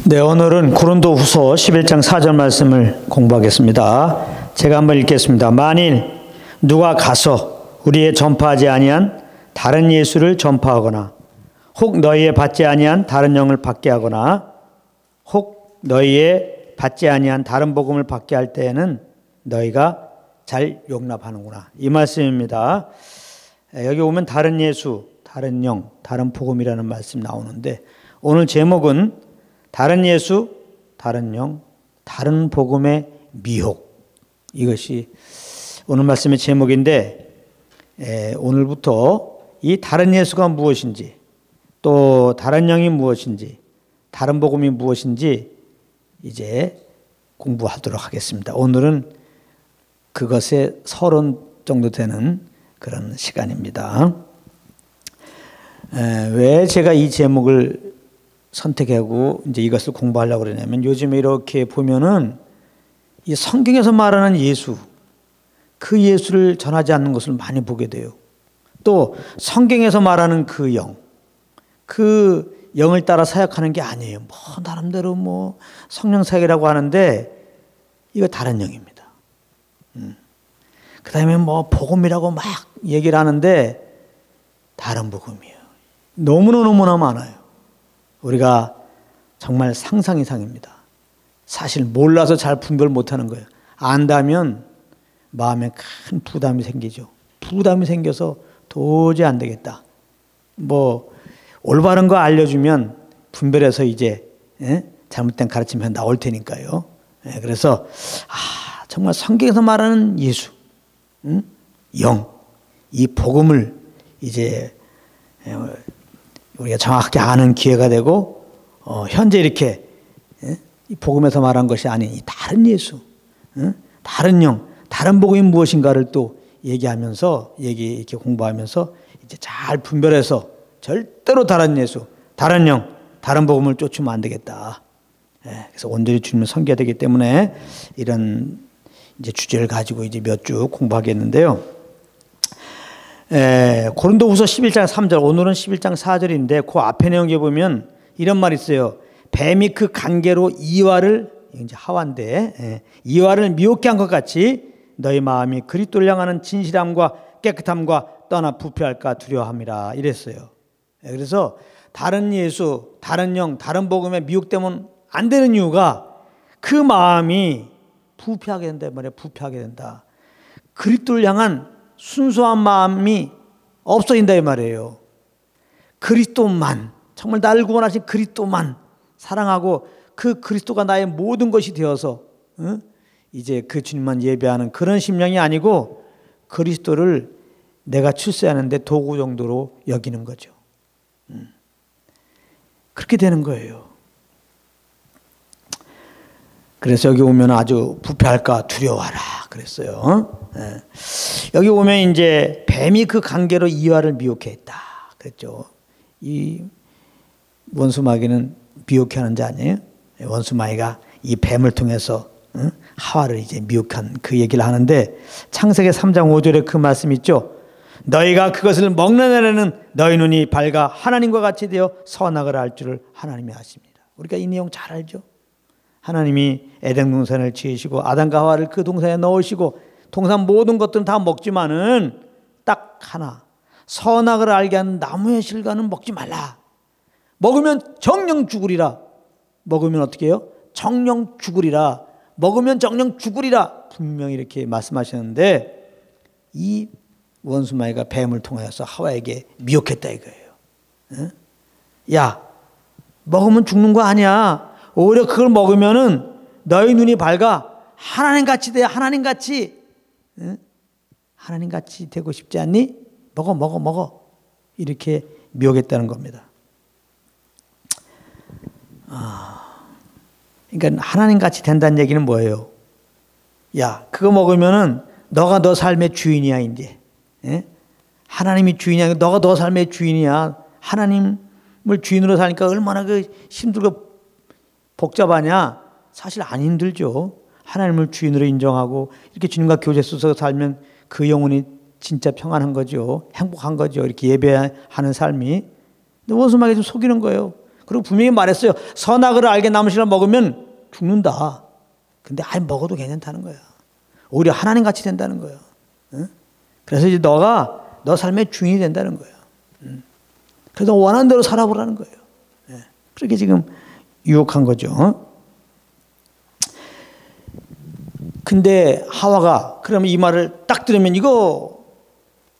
네, 오늘은 고린도후서 11장 4절 말씀을 공부하겠습니다. 제가 한번 읽겠습니다. 만일 누가 가서 우리의 전파하지 아니한 다른 예수를 전파하거나 혹 너희의 받지 아니한 다른 영을 받게 하거나 혹 너희의 받지 아니한 다른 복음을 받게 할 때에는 너희가 잘 용납하는구나. 이 말씀입니다. 여기 오면 다른 예수, 다른 영, 다른 복음이라는 말씀 나오는데 오늘 제목은 다른 예수, 다른 영, 다른 복음의 미혹. 이것이 오늘 말씀의 제목인데 오늘부터 이 다른 예수가 무엇인지 또 다른 영이 무엇인지 다른 복음이 무엇인지 이제 공부하도록 하겠습니다. 오늘은 그것의 서론 정도 되는 그런 시간입니다. 왜 제가 이 제목을 선택하고 이제 이것을 공부하려고 그러냐면 요즘에 이렇게 보면은 이 성경에서 말하는 예수, 그 예수를 전하지 않는 것을 많이 보게 돼요. 또 성경에서 말하는 그 영, 그 영을 따라 사역하는 게 아니에요. 뭐 나름대로 뭐 성령 사역이라고 하는데 이거 다른 영입니다. 그다음에 뭐 복음이라고 막 얘기를 하는데 다른 복음이에요. 너무나 많아요. 우리가 정말 상상 이상입니다. 사실 몰라서 잘 분별 못하는 거예요. 안다면 마음에 큰 부담이 생기죠. 부담이 생겨서 도저히 안 되겠다. 뭐 올바른 거 알려주면 분별해서 이제 잘못된 가르침이 나올 테니까요. 그래서 정말 성경에서 말하는 예수, 영, 이 복음을 이제 우리가 정확하게 아는 기회가 되고 현재 이렇게 이 복음에서 말한 것이 아닌 이 다른 예수, 다른 영, 다른 복음이 무엇인가를 또 얘기하면서 이렇게 공부하면서 이제 잘 분별해서 절대로 다른 예수, 다른 영, 다른 복음을 쫓으면 안 되겠다. 그래서 온전히 주님을 섬겨야 되기 때문에 이런 이제 주제를 가지고 이제 몇 주 공부하겠는데요. 고린도후서 11장 3절, 오늘은 11장 4절인데 그 앞에 내용에 보면 이런 말이 있어요. 뱀이 그 간계로 이와를, 이제 하와인데 이와를 미혹게 한 것 같이 너희 마음이 그리스도를 향하는 진실함과 깨끗함과 떠나 부패할까 두려워함이라 이랬어요. 그래서 다른 예수, 다른 영, 다른 복음에 미혹되면 안 되는 이유가 그 마음이 부패하게 된다 말이에요. 부패하게 된다. 그리스도를 향한 순수한 마음이 없어진다 이 말이에요. 그리스도만, 정말 나를 구원하신 그리스도만 사랑하고 그 그리스도가 나의 모든 것이 되어서 이제 그 주님만 예배하는 그런 심령이 아니고 그리스도를 내가 출세하는데 도구 정도로 여기는 거죠. 그렇게 되는 거예요. 그래서 여기 오면 아주 부패할까 두려워하라 그랬어요. 여기 오면 이제 뱀이 그 관계로 이와를 미혹해 했다 그랬죠. 이 원수마귀는 미혹해 하는 자 아니에요? 원수마귀가 이 뱀을 통해서 하와를 이제 미혹한 그 얘기를 하는데 창세기 3장 5절에 그 말씀 있죠. 너희가 그것을 먹는 날에는 너희 눈이 밝아 하나님과 같이 되어 선악을 알 줄을 하나님이 아십니다. 우리가 이 내용 잘 알죠. 하나님이 에덴 동산을 지으시고 아담과 하와를 그 동산에 넣으시고 동산 모든 것들은 다 먹지만은 딱 하나 선악을 알게 하는 나무의 실과는 먹지 말라. 먹으면 정령 죽으리라. 먹으면 어떻게 해요? 정령 죽으리라. 먹으면 정령 죽으리라. 분명히 이렇게 말씀하셨는데 이 원수마귀가 뱀을 통하여서 하와에게 미혹했다 이거예요. 야, 먹으면 죽는 거 아니야. 오히려 그걸 먹으면은 너희 눈이 밝아 하나님같이 돼. 하나님같이 하나님같이 되고 싶지 않니? 먹어 이렇게 미혹했다는 겁니다. 그러니까 하나님같이 된다는 얘기는 뭐예요? 야, 그거 먹으면은 너가 너 삶의 주인이야 이제. 하나님이 주인이야. 너가 너 삶의 주인이야. 하나님을 주인으로 사니까 얼마나 그 힘들고 복잡하냐? 사실 안 힘들죠. 하나님을 주인으로 인정하고 이렇게 주님과 교제 속에서 살면 그 영혼이 진짜 평안한 거죠. 행복한 거죠. 이렇게 예배하는 삶이. 근데 원수마귀 좀 속이는 거예요. 그리고 분명히 말했어요. 선악을 알게 나무식을 먹으면 죽는다. 근데 아예 먹어도 괜찮다는 거야. 오히려 하나님 같이 된다는 거예요. 그래서 이제 너 삶의 주인이 된다는 거예요. 그래서 원하는 대로 살아보라는 거예요. 그렇게 지금 유혹한 거죠. 근데 하와가 그러면 이 말을 딱 들으면 이거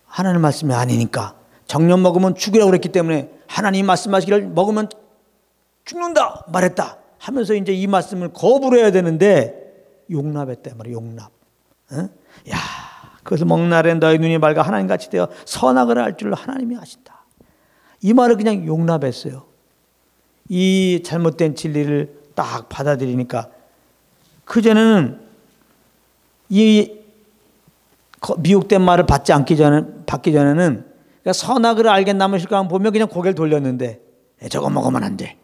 하나님 말씀이 아니니까 정령 먹으면 죽으라고 그랬기 때문에 하나님 말씀하시기를 먹으면 죽는다 말했다 하면서 이제 이 말씀을 거부를 해야 되는데 용납했단 말이에요. 용납. 야, 그것을 먹는 날에 너희 눈이 밝아 하나님같이 되어 선악을 알 줄 하나님이 아신다. 이 말을 그냥 용납했어요. 이 잘못된 진리를 딱 받아들이니까 그전에는 이 미혹된 말을 받기 전에는 그러니까 선악을 알게 남으실까 보면 그냥 고개를 돌렸는데 저거 먹으면 안 돼.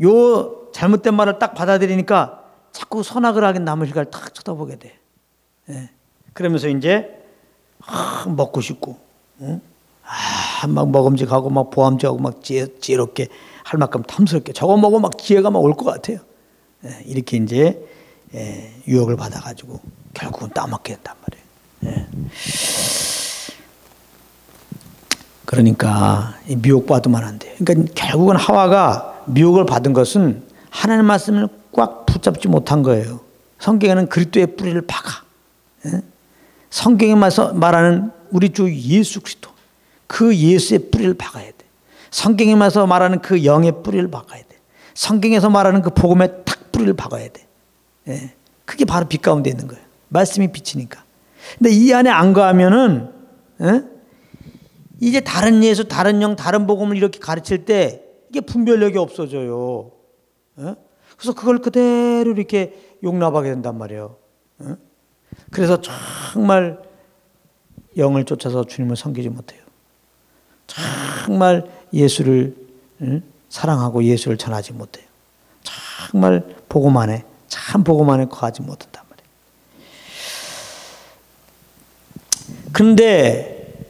요 잘못된 말을 딱 받아들이니까 자꾸 선악을 알게 남으실까를 딱 쳐다보게 돼. 그러면서 이제 먹고 싶고 막 먹음직하고 막 보암직하고 막 지혜롭게 할 만큼 탐스럽게 저거 먹으면 막 기회가 막 올 것 같아요. 이렇게 이제 유혹을 받아가지고 결국은 따먹게 된단 말이에요. 그러니까 미혹받으면 안 돼요. 그러니까 결국은 하와가 미혹을 받은 것은 하나님 말씀을 꽉 붙잡지 못한 거예요. 성경에는 그리스도의 뿌리를 박아. 성경에 말하는 우리 주 예수 그리스도 그 예수의 뿌리를 박아야 돼. 성경에 말하는 그 영의 뿌리를 박아야 돼. 성경에서 말하는 그 복음의 탁 뿌리를 박아야 돼. 그게 바로 빛 가운데 있는 거예요. 말씀이 빛이니까. 근데 이 안에 안 가면은 이제 다른 예수, 다른 영, 다른 복음을 이렇게 가르칠 때 이게 분별력이 없어져요. 그래서 그걸 그대로 이렇게 용납하게 된단 말이에요. 그래서 정말 영을 쫓아서 주님을 섬기지 못해요. 정말 예수를 사랑하고 예수를 전하지 못해요. 정말 복음 안에 참 복음 안에 거하지 못한단 말이에요. 그런데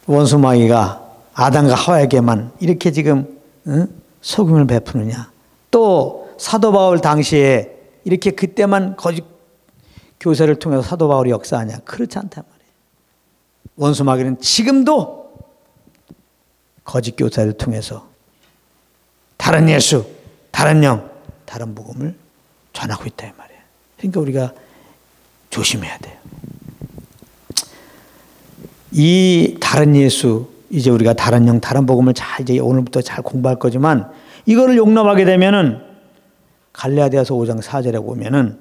원수 마귀가 아담과 하와에게만 이렇게 지금 속임을 베푸느냐. 또 사도 바울 당시에 이렇게 그때만 거짓 교사를 통해서 사도 바울이 역사하냐. 그렇지 않단 말이에요. 원수 마귀는 지금도 거짓 교사를 통해서 다른 예수, 다른 영, 다른 복음을 전하고 있다 이 말이에요. 그러니까 우리가 조심해야 돼요. 이 다른 예수, 이제 우리가 다른 영, 다른 복음을 잘 이제 오늘부터 잘 공부할 거지만 이거를 용납하게 되면은 갈라디아서 5장 4절에 보면은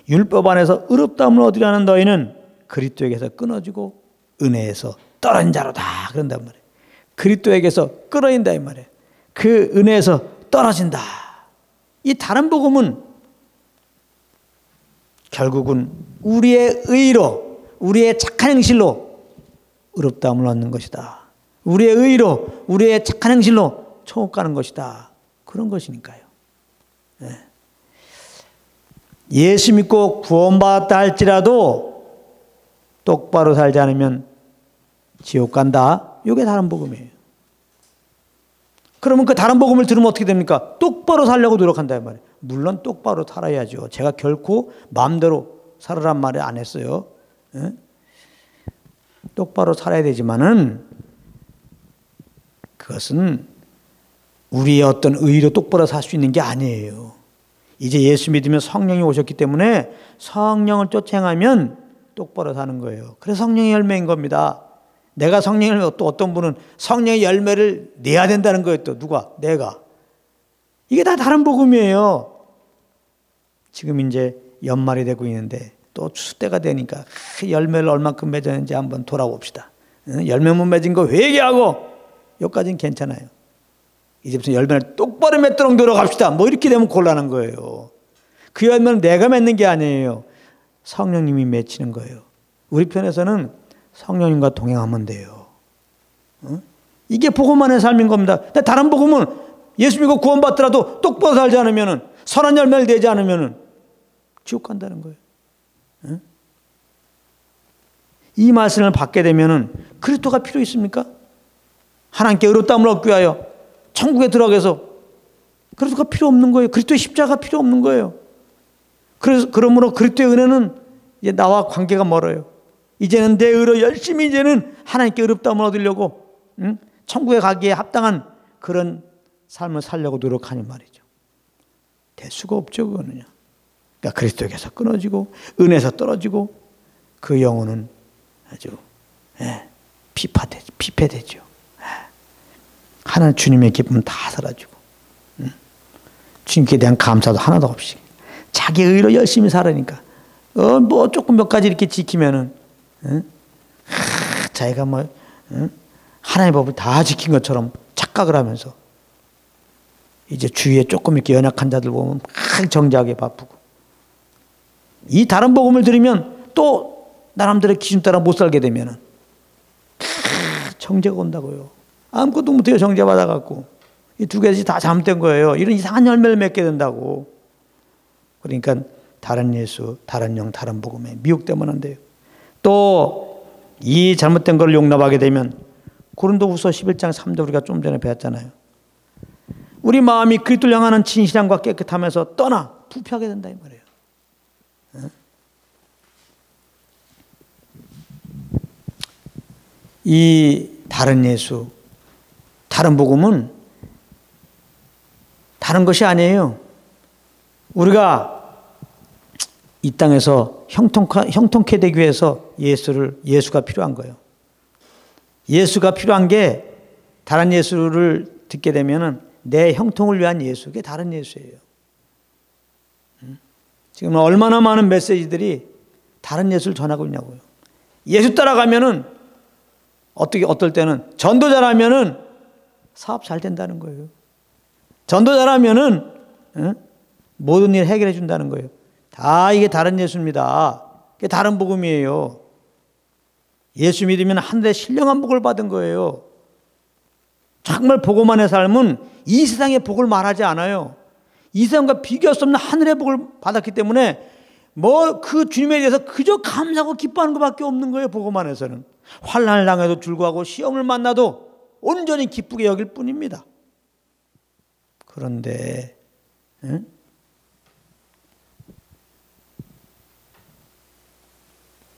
율법 안에서 의롭다함을 얻으려는 너희는 그리스도에게서 끊어지고 은혜에서 떨어진 자로다 그런단 말이에요. 그리스도에게서 끊어진다 이 말이에요. 그 은혜에서 떨어진다. 이 다른 복음은 결국은 우리의 의로, 우리의 착한 행실로 의롭다함을 얻는 것이다. 우리의 의로, 우리의 착한 행실로 천국 가는 것이다. 그런 것이니까요. 예수 믿고 구원받았다 할지라도 똑바로 살지 않으면 지옥 간다. 이게 다른 복음이에요. 그러면 그 다른 복음을 들으면 어떻게 됩니까? 똑바로 살려고 노력한다 말이에요. 물론 똑바로 살아야죠. 제가 결코 마음대로 살으란 말을 안 했어요. 똑바로 살아야 되지만은 그것은 우리의 어떤 의로 똑바로 살 수 있는 게 아니에요. 이제 예수 믿으면 성령이 오셨기 때문에 성령을 쫓아 행하면 똑바로 사는 거예요. 그래서 성령의 열매인 겁니다. 내가 성령을 또 어떤 분은 성령의 열매를 내야 된다는 거예요. 또 누가? 내가. 이게 다 다른 복음이에요. 지금 이제 연말이 되고 있는데 또 추수 때가 되니까 열매를 얼만큼 맺었는지 한번 돌아봅시다. 열매 못 맺은 거 회개하고 여기까지는 괜찮아요. 이제부터 열매를 똑바로 맺도록 노력합시다. 뭐 이렇게 되면 곤란한 거예요. 그 열매는 내가 맺는 게 아니에요. 성령님이 맺히는 거예요. 우리 편에서는 성령님과 동행하면 돼요. 이게 복음만의 삶인 겁니다. 근데 다른 복음은 예수 믿고 구원받더라도 똑바로 살지 않으면 선한 열매를 내지 않으면 지옥 간다는 거예요. 이 말씀을 받게 되면 그리스도가 필요 있습니까? 하나님께 의롭다함을 얻기 위하여 천국에 들어가기 위해서. 그리스도가 필요 없는 거예요. 그리스도의 십자가가 필요 없는 거예요. 그러므로 그리스도의 은혜는 이제 나와 관계가 멀어요. 이제는 내 의로 열심히 이제는 하나님께 의롭다함을 얻으려고 천국에 가기에 합당한 그런 삶을 살려고 노력하는 말이죠. 될 수가 없죠, 그거는요. 그러니까 그리스도에게서 끊어지고 은혜에서 떨어지고 그 영혼은 아주 피폐되죠. 하나님 주님의 기쁨은 다 사라지고 주님께 대한 감사도 하나도 없이 자기 의로 열심히 살으니까 뭐 조금 몇 가지 이렇게 지키면은 자기가 뭐 하나님의 법을 다 지킨 것처럼 착각을 하면서 이제 주위에 조금 이렇게 연약한 자들 보면 막 정죄하게 바쁘고, 이 다른 복음을 들으면 또 나름대로 기준 따라 못 살게 되면은 정죄가 온다고요. 아무것도 못해요. 정죄 받아갖고 이 두 가지 다 잘못된 거예요. 이런 이상한 열매를 맺게 된다고. 그러니까 다른 예수, 다른 영, 다른 복음에 미혹되면 안 돼요. 또 이 잘못된 걸 용납하게 되면 고린도후서 11장 3절 우리가 좀 전에 배웠잖아요. 우리 마음이 그리스도를 향하는 진실함과 깨끗함에서 떠나 부패하게 된다 이 말이에요. 이 다른 예수, 다른 복음은 다른 것이 아니에요. 우리가 이 땅에서 형통케 되기 위해서 예수가 필요한 거예요. 예수가 필요한 게, 다른 예수를 듣게 되면은 내 형통을 위한 예수, 그게 다른 예수예요. 지금 얼마나 많은 메시지들이 다른 예수를 전하고 있냐고요. 예수 따라가면은 어떨 때는 전도자라면은 사업 잘 된다는 거예요. 전도자라면은 모든 일 해결해 준다는 거예요. 다 이게 다른 예수입니다. 이게 다른 복음이에요. 예수 믿으면 하늘의 신령한 복을 받은 거예요. 정말 복음만의 삶은 이 세상의 복을 말하지 않아요. 이 세상과 비교할 수 없는 하늘의 복을 받았기 때문에 뭐 그 주님에 대해서 그저 감사하고 기뻐하는 것밖에 없는 거예요. 복음 안에서는 환난을 당해도 불구하고 시험을 만나도 온전히 기쁘게 여길 뿐입니다. 그런데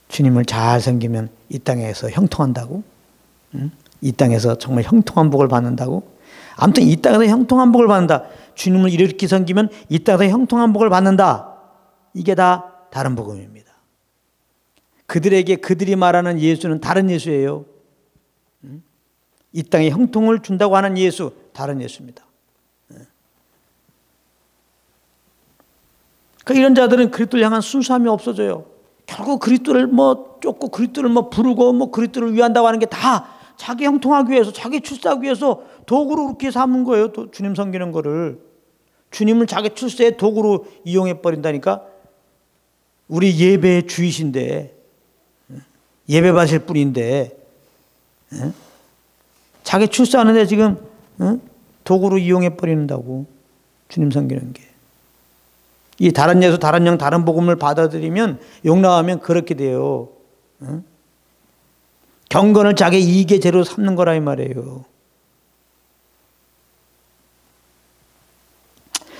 주님을 잘 섬기면 이 땅에서 형통한다고? 이 땅에서 정말 형통한 복을 받는다고? 아무튼 이 땅에서 형통한 복을 받는다. 주님을 이렇게 섬기면 이 땅에서 형통한 복을 받는다. 이게 다 다른 복음입니다. 그들에게 그들이 말하는 예수는 다른 예수예요. 이 땅에 형통을 준다고 하는 예수, 다른 예수입니다. 그러니까 이런 자들은 그리스도를 향한 순수함이 없어져요. 결국 그리스도를 쫓고 그리스도를 부르고 그리스도를 위한다고 하는 게 다 자기 형통하기 위해서, 자기 출세하기 위해서 도구로 그렇게 삼은 거예요. 또 주님 섬기는 거를. 주님을 자기 출세의 도구로 이용해 버린다니까. 우리 예배의 주이신데, 예배 받으실 분인데, 자기 출세하는데 지금 도구로 이용해 버린다고. 주님 섬기는 게. 이 다른 예수, 다른 영, 다른 복음을 받아들이면, 용납하면 그렇게 돼요. 경건을 자기 이익의 재료로 삼는 거라 이 말이에요.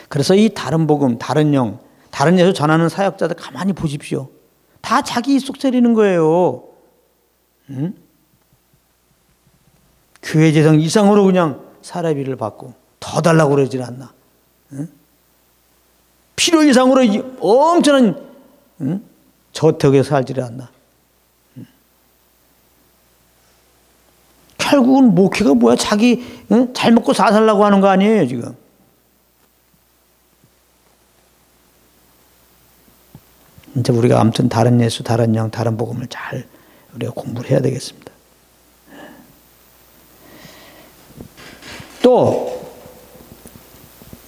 그래서 이 다른 복음, 다른 영, 다른 예수 전하는 사역자들 가만히 보십시오. 다 자기 속 세리는 거예요. 교회 재정 이상으로 그냥 사례비를 받고 더 달라고 그러질 않나. 필요 이상으로 엄청난 저택에 살지를 않나. 결국은 목회가 뭐야? 자기 잘 먹고 잘 살라고 하는 거 아니에요 지금. 이제 우리가 아무튼 다른 예수, 다른 영, 다른 복음을 잘 우리가 공부를 해야 되겠습니다. 또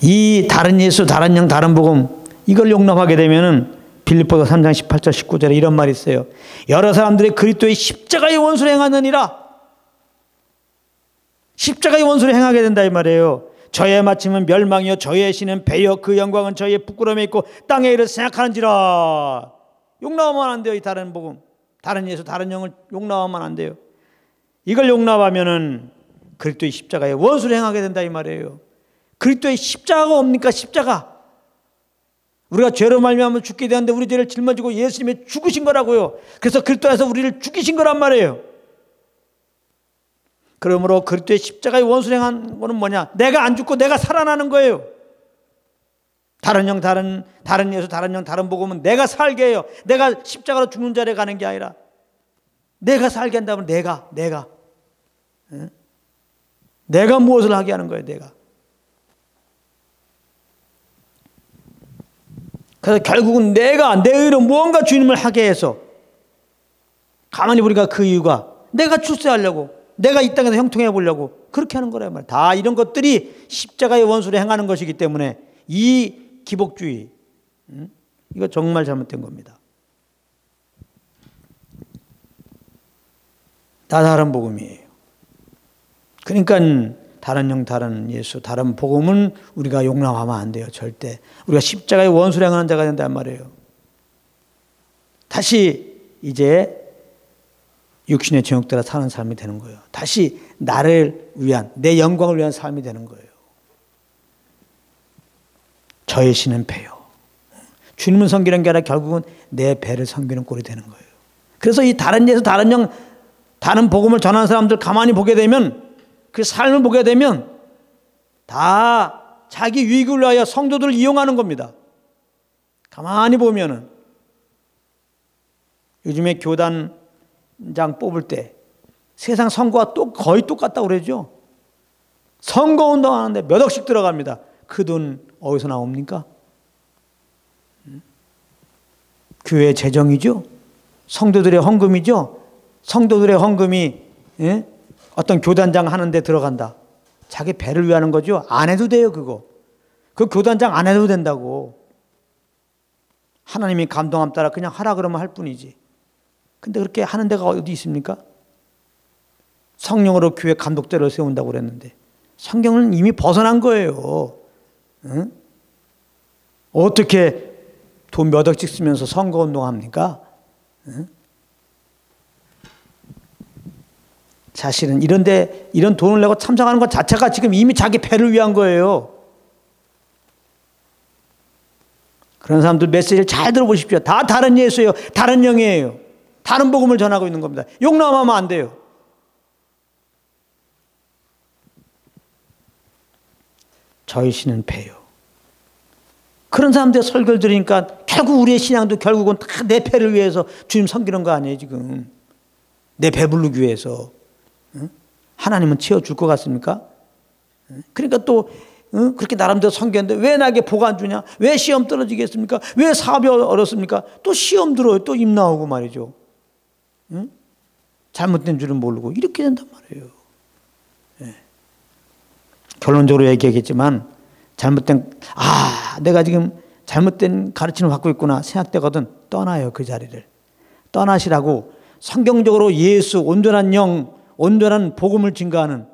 이 다른 예수, 다른 영, 다른 복음 이걸 용납하게 되면은 빌립보서 3장 18절 19절에 이런 말이 있어요. 여러 사람들이 그리스도의 십자가의 원수를 행하느니라. 십자가의 원수를 행하게 된다 이 말이에요. 저의 마침은 멸망이요 저의 신은 배여 그 영광은 저의 부끄러움에 있고 땅에 이를 생각하는지라. 용납하면 안 돼요. 이 다른 복음, 다른 예수, 다른 영을 용납하면 안 돼요. 이걸 용납하면은 그리스도의 십자가에 원수를 행하게 된다 이 말이에요. 그리스도의 십자가가 뭡니까? 십자가. 우리가 죄로 말미암아 죽게 되었는데 우리 죄를 짊어지고 예수님이 죽으신 거라고요. 그래서 그리스도 안에서 우리를 죽이신 거란 말이에요. 그러므로 그리스도의 십자가의 원수를 행한 거는 뭐냐? 내가 안 죽고 내가 살아나는 거예요. 다른 영, 다른 예수, 다른 영, 다른 복음은 내가 살게 해요. 내가 십자가로 죽는 자리에 가는 게 아니라 내가 살게 한다면 내가 무엇을 하게 하는 거예요. 내가. 그래서 결국은 내가 내 의로 무언가 주님을 하게 해서 가만히 보니까 그 이유가 내가 출세하려고, 내가 이 땅에서 형통해 보려고 그렇게 하는 거란 말이에요. 다 이런 것들이 십자가의 원수를 행하는 것이기 때문에 이 기복주의, 이거 정말 잘못된 겁니다. 다 다른 복음이에요. 그러니까 다른 영, 다른 예수, 다른 복음은 우리가 용납하면 안 돼요. 절대. 우리가 십자가의 원수를 행하는 자가 된단 말이에요. 다시 이제 육신의 정욕 따라 사는 삶이 되는 거예요. 다시 나를 위한, 내 영광을 위한 삶이 되는 거예요. 저의 신은 배요. 주님을 섬기는 게 아니라 결국은 내 배를 섬기는 꼴이 되는 거예요. 그래서 이 다른 예수, 다른 영, 다른 복음을 전하는 사람들 가만히 보게 되면, 그 삶을 보게 되면 다 자기 유익을 위하여 성도들을 이용하는 겁니다. 가만히 보면은 요즘에 교단장 뽑을 때 세상 선거와 거의 똑같다고 그러죠. 선거운동 하는데 몇 억씩 들어갑니다. 그 돈 어디서 나옵니까? 교회 재정이죠. 성도들의 헌금이죠. 성도들의 헌금이 어떤 교단장 하는데 들어간다. 자기 배를 위하는 거죠. 안 해도 돼요, 그거. 그 교단장 안 해도 된다고. 하나님이 감동함 따라 그냥 하라 그러면 할 뿐이지. 근데 그렇게 하는 데가 어디 있습니까? 성령으로 교회 감독대로 세운다고 그랬는데 성경은 이미 벗어난 거예요. 응? 어떻게 돈 몇 억씩 쓰면서 선거운동합니까? 응? 사실은 이런 돈을 내고 참석하는 것 자체가 지금 이미 자기 배를 위한 거예요. 그런 사람들 메시지를 잘 들어보십시오. 다 다른 예수예요. 다른 영이에요. 다른 복음을 전하고 있는 겁니다. 용납하면 안 돼요. 저희 신은 배요. 그런 사람들 설교를 들으니까 결국 우리의 신앙도 결국은 다 내 배를 위해서 주님 섬기는 거 아니에요, 지금. 내 배부르기 위해서. 하나님은 채워줄 것 같습니까? 그러니까 또 그렇게 나름대로 섬겼는데 왜 나에게 복 안 주냐? 왜 시험 떨어지겠습니까? 왜 사업이 어렵습니까? 또 시험 들어요. 또 입 나오고 말이죠. 잘못된 줄은 모르고 이렇게 된단 말이에요. 네. 결론적으로 얘기하겠지만 내가 지금 잘못된 가르침을 받고 있구나 생각되거든 떠나요. 그 자리를. 떠나시라고 성경적으로 예수, 온전한 영, 온전한 복음을 증거하는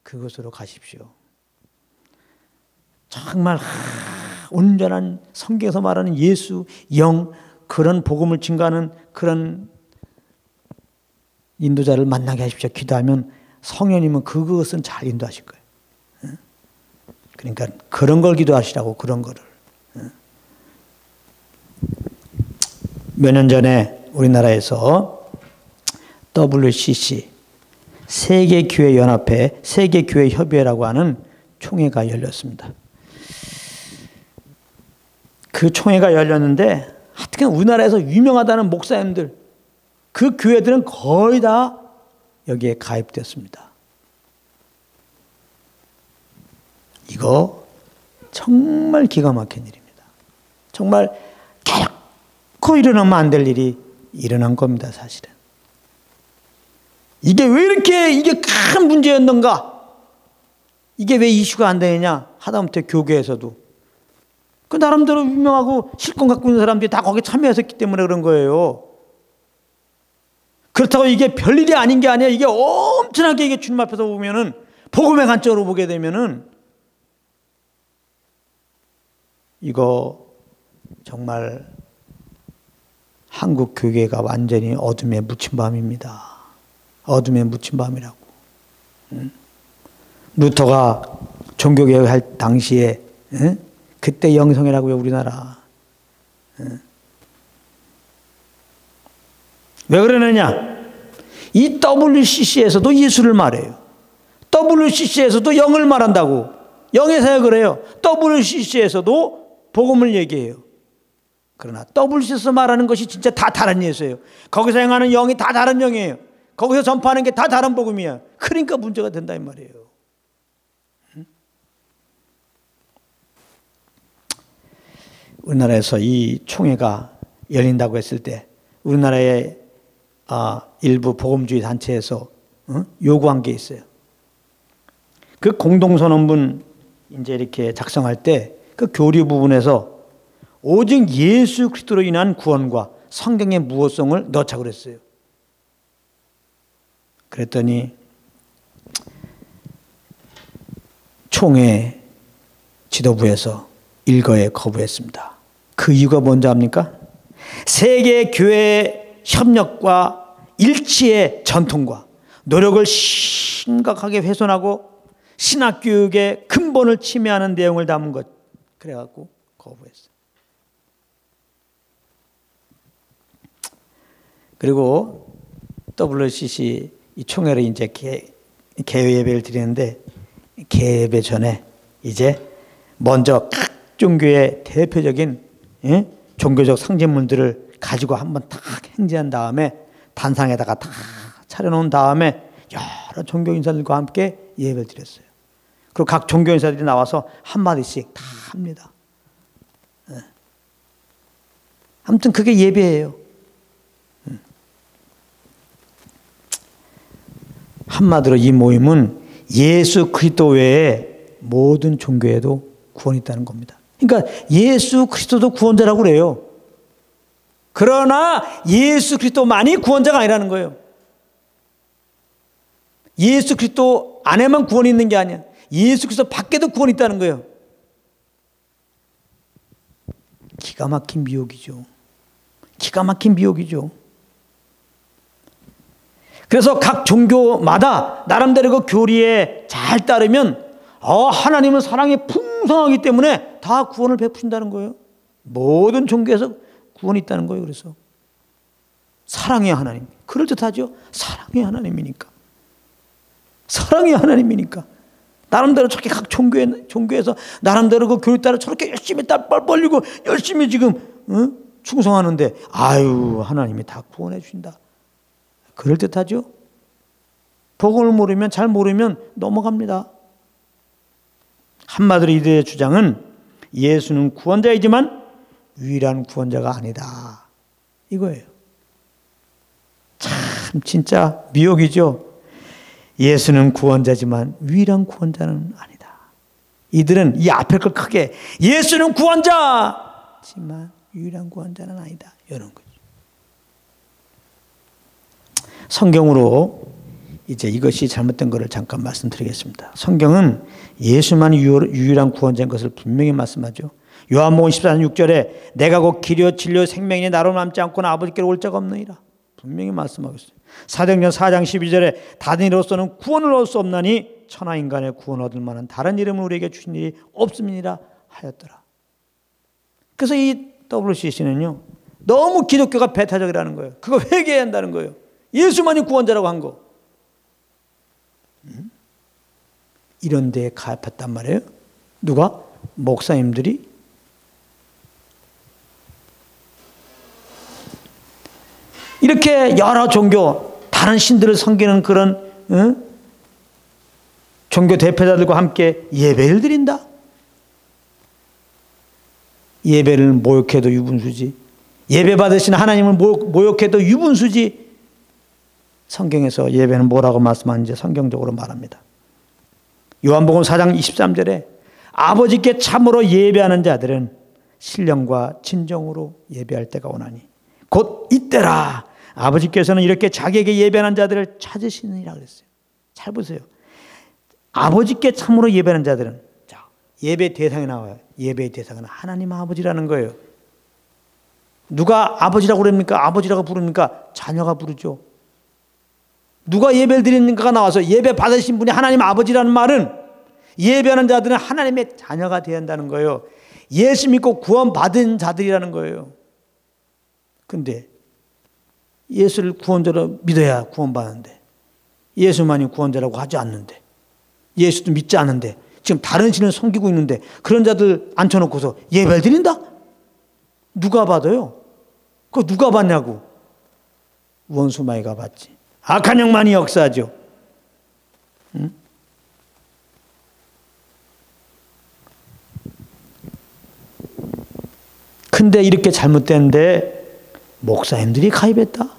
그것으로 가십시오. 정말 온전한 성경에서 말하는 예수, 영, 그런 복음을 증거하는 그런 인도자를 만나게 하십시오. 기도하면 성령님은 그것은 잘 인도하실 거예요. 그러니까 그런 걸 기도하시라고, 그런 거를. 몇 년 전에 우리나라에서 WCC 세계교회연합회 세계교회협의회라고 하는 총회가 열렸습니다. 그 총회가 열렸는데 하여튼 우리나라에서 유명하다는 목사님들, 그 교회들은 거의 다 여기에 가입됐습니다. 이거 정말 기가 막힌 일입니다. 정말 결코 일어나면 안 될 일이 일어난 겁니다, 사실은. 이게 왜 이게 큰 문제였는가? 이게 왜 이슈가 안 되느냐? 하다못해 교계에서도. 그 나름대로 유명하고 실권 갖고 있는 사람들이 다 거기에 참여했었기 때문에 그런 거예요. 그렇다고 이게 별일이 아닌 게 아니야. 이게 엄청나게 이게 주님 앞에서 보면은, 복음의 관점으로 보게 되면은, 이거 정말 한국 교계가 완전히 어둠에 묻힌 밤입니다. 어둠에 묻힌 밤이라고. 루터가 종교개혁할 당시에 그때 영성이라고요, 우리나라. 왜 그러느냐? 이 WCC에서도 예수를 말해요. WCC에서도 영을 말한다고. 영의 사역을 해요. WCC에서도 복음을 얘기해요. 그러나 WCC에서 말하는 것이 진짜 다 다른 예수예요. 거기서 행하는 영이 다 다른 영이에요. 거기서 전파하는 게 다 다른 복음이야. 그러니까 문제가 된다 이 말이에요. 우리나라에서 이 총회가 열린다고 했을 때 우리나라의 일부 복음주의 단체에서 요구한 게 있어요. 그 공동선언문 이제 이렇게 작성할 때 그 교리 부분에서 오직 예수 그리스도로 인한 구원과 성경의 무호성을 넣자고 그랬어요. 그랬더니 총회 지도부에서 일거에 거부했습니다. 그 이유가 뭔지 압니까? 세계 교회의 협력과 일치의 전통과 노력을 심각하게 훼손하고 신학교육의 근본을 침해하는 내용을 담은 것. 그래갖고 거부했어요. 그리고 WCC 이 총회를 이제 개회 예배를 드리는데 개회 예배 전에 이제 먼저 각 종교의 대표적인 종교적 상징물들을 가지고 한번 탁 행진한 다음에 단상에다가 다 차려놓은 다음에 여러 종교 인사들과 함께 예배를 드렸어요. 그리고 각 종교 인사들이 나와서 한마디씩 다 합니다. 아무튼 그게 예배예요. 한마디로 이 모임은 예수 그리스도 외에 모든 종교에도 구원이 있다는 겁니다. 그러니까 예수 그리스도도 구원자라고 그래요. 그러나 예수 그리스도만이 구원자가 아니라는 거예요. 예수 그리스도 안에만 구원이 있는 게 아니야. 예수 그리스도 밖에도 구원이 있다는 거예요. 기가 막힌 미혹이죠. 기가 막힌 미혹이죠. 그래서 각 종교마다 나름대로 그 교리에 잘 따르면 하나님은 사랑이 풍성하기 때문에 다 구원을 베푸신다는 거예요. 모든 종교에서 구원이 있다는 거예요. 그래서 사랑의 하나님. 그럴듯하죠. 사랑의 하나님이니까. 사랑의 하나님이니까. 나름대로 저렇게 각 종교에서 나름대로 그 교리 따라 저렇게 열심히 땀 뻘 벌리고 열심히 지금 충성하는데 하나님이 다 구원해 주신다. 그럴듯하죠. 복음을 모르면 잘 모르면 넘어갑니다. 한마디로 이들의 주장은 예수는 구원자이지만 유일한 구원자가 아니다. 이거예요. 참 진짜 미혹이죠. 예수는 구원자지만 유일한 구원자는 아니다. 이들은 이 앞에 걸 크게 예수는 구원자지만 유일한 구원자는 아니다. 이런 거죠. 성경으로 이제 이것이 잘못된 것을 잠깐 말씀드리겠습니다. 성경은 예수만이 유일한 구원자인 것을 분명히 말씀하죠. 요한복음 14장 6절에 내가 곧 길이요 진리요 생명이니 나로 남지 않고는 아버지께로 올 자가 없느니라. 분명히 말씀하고 있어요. 사도행전 4장 12절에 다른 이로서는 구원을 얻을 수 없나니 천하 인간의 구원 얻을 만한 다른 이름을 우리에게 주신 일이 없음이니라 하였더라. 그래서 이 WCC는요 너무 기독교가 배타적이라는 거예요. 그거 회개해야 한다는 거예요. 예수만이 구원자라고 한 거. 이런 데에 가입했단 말이에요. 누가? 목사님들이. 이렇게 여러 종교, 다른 신들을 섬기는 그런 종교 대표자들과 함께 예배를 드린다. 예배를 모욕해도 유분수지. 예배 받으신 하나님을 모욕해도 유분수지. 성경에서 예배는 뭐라고 말씀하는지 성경적으로 말합니다. 요한복음 4장 23절에 아버지께 참으로 예배하는 자들은 신령과 진정으로 예배할 때가 오나니 곧 이때라. 아버지께서는 이렇게 자기에게 예배하는 자들을 찾으시느니라 그랬어요. 잘 보세요. 아버지께 참으로 예배하는 자들은 자, 예배 대상이 나와요. 예배의 대상은 하나님 아버지라는 거예요. 누가 아버지라고 그럽니까? 아버지라고 부릅니까? 자녀가 부르죠. 누가 예배를 드리는가가 나와서 예배 받으신 분이 하나님 아버지라는 말은 예배하는 자들은 하나님의 자녀가 되어야 한다는 거예요. 예수 믿고 구원받은 자들이라는 거예요. 근데 예수를 구원자로 믿어야 구원받는데 예수만이 구원자라고 하지 않는데 예수도 믿지 않는데 지금 다른 신을 섬기고 있는데 그런 자들 앉혀놓고서 예배를 드린다? 누가 받아요? 그거 누가 받냐고. 원수마귀가 받지. 악한 영만이 역사하죠. 응? 근데 이렇게 잘못됐는데 목사님들이 가입했다?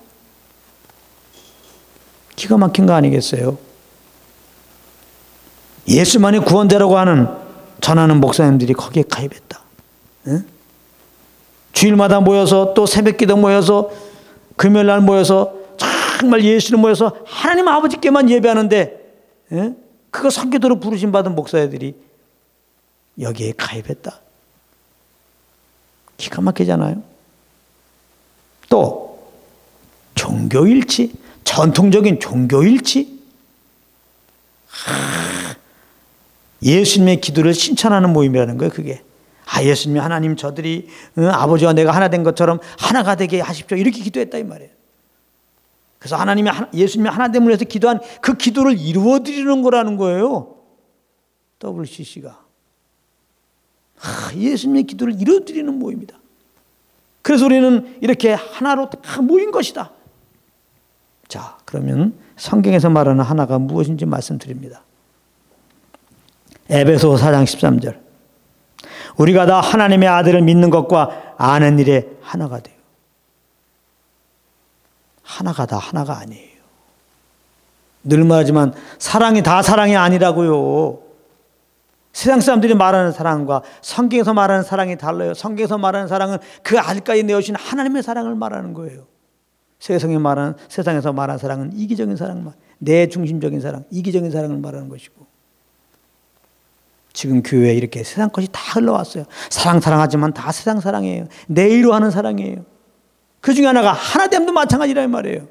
기가 막힌 거 아니겠어요? 예수만이 구원자라고 하는 전하는 목사님들이 거기에 가입했다. 응? 주일마다 모여서 또 새벽기도 모여서 금요일날 모여서 정말 예수를 모여서 하나님 아버지께만 예배하는데 응? 그거 선교도로 부르심 받은 목사들이 여기에 가입했다. 기가 막히잖아요. 또 종교일치, 전통적인 종교일치. 예수님의 기도를 신천하는 모임이라는 거예요. 그게 예수님이 하나님 저들이 아버지와 내가 하나 된 것처럼 하나가 되게 하십시오 이렇게 기도했다 이 말이에요. 그래서 예수님이 하나됨을 위해서 기도한 그 기도를 이루어드리는 거라는 거예요. WCC가 예수님의 기도를 이루어드리는 모임이다. 그래서 우리는 이렇게 하나로 다 모인 것이다. 자, 그러면 성경에서 말하는 하나가 무엇인지 말씀드립니다. 에베소 4장 13절. 우리가 다 하나님의 아들을 믿는 것과 아는 일에 하나가 돼요. 하나가 다 하나가 아니에요. 늘 말하지만 사랑이 다 사랑이 아니라고요. 세상 사람들이 말하는 사랑과 성경에서 말하는 사랑이 달라요. 성경에서 말하는 사랑은 그 아직까지 내어주신 하나님의 사랑을 말하는 거예요. 세상에서 말하는 사랑은 이기적인 사랑만, 내 중심적인 사랑, 이기적인 사랑을 말하는 것이고, 지금 교회에 이렇게 세상 것이 다 흘러왔어요. 사랑하지만 다 세상 사랑이에요. 내의로 하는 사랑이에요. 그 중에 하나가 하나됨도 마찬가지란 말이에요.